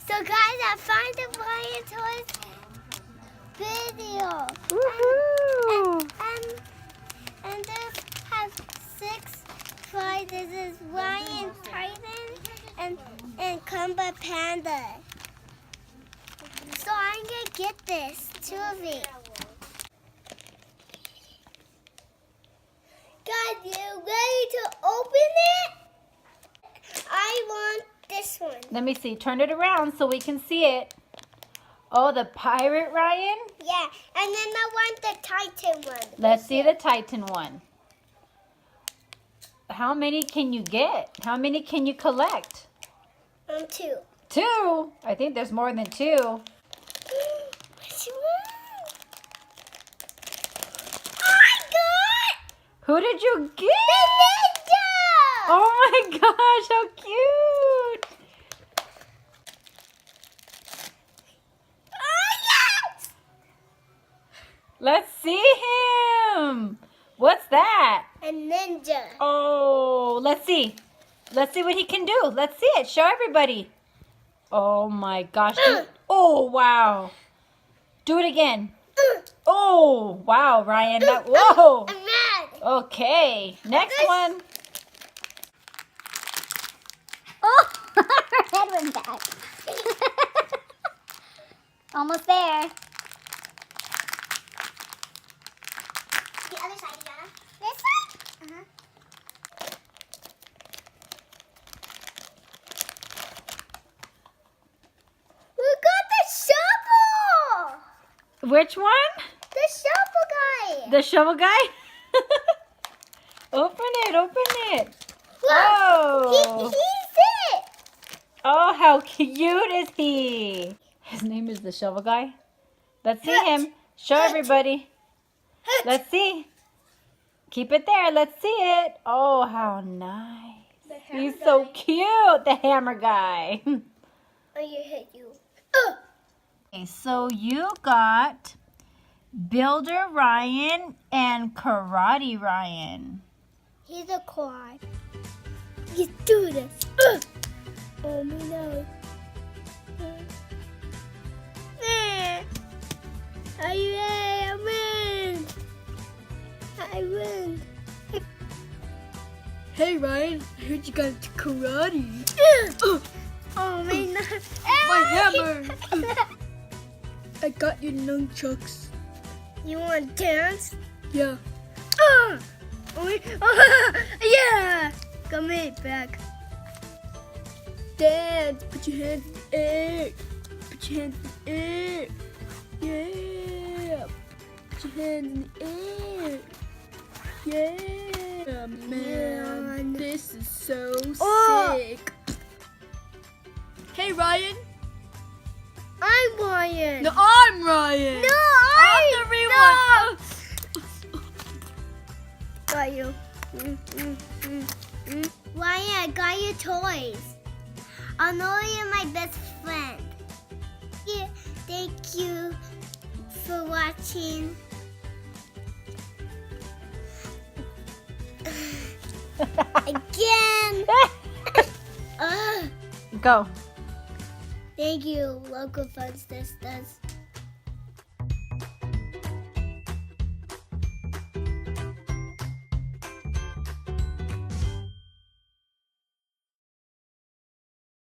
So guys, I found the Ryan Toys video. Woohoo! And this has 6 toys. This is Ryan Titan and Kumba Panda. So I'm gonna get this, 2 of it. Guys, you ready to open it? I want this one. Let me see. Turn it around so we can see it. Oh, the pirate Ryan? Yeah, and then I want the Titan one. Let's see the Titan one. How many can you get? How many can you collect? 2. 2? I think there's more than 2. Which one? I got Who did you get? the ninja! Oh my gosh, how cute! Oh, yes! Let's see him. What's that? A ninja. Oh, let's see. Let's see what he can do. Let's see it. Show everybody. Oh my gosh. Oh, wow. Do it again. Oh, wow, Ryan. Whoa. I'm mad. Okay. Next one. Oh, her head went back. Almost there. The other side, Diana. This side? Uh-huh. We got the shovel! Which one? The shovel guy! The shovel guy? Open it. Open it. Whoa! Oh. He's it! Oh, how cute is he? His name is the shovel guy. Let's see him. Show everybody. Let's see. Keep it there. Let's see it. Oh, how nice. He's so cute. The hammer guy. Oh, you hit you. Okay, so you got Builder Ryan and Karate Ryan. He's a quad. Let's do this. Oh my no. I win. I win. Hey Ryan, I heard you got into karate. Oh my no. My hammer! I got your nunchucks. You want to dance? Yeah. Yeah. Come here, back. Dance, put your hands in the air. Put your hands in the air. Yeah. Put your hands in the air. Yeah. Man, this is so sick. Hey Ryan. I'm Ryan. No, I'm Ryan. No, I'm the real one. Got you. Ryan, I got you toys. I know you're my best friend. Yeah, thank you for watching. Again. Go. Thank you, Local Fun Sisters.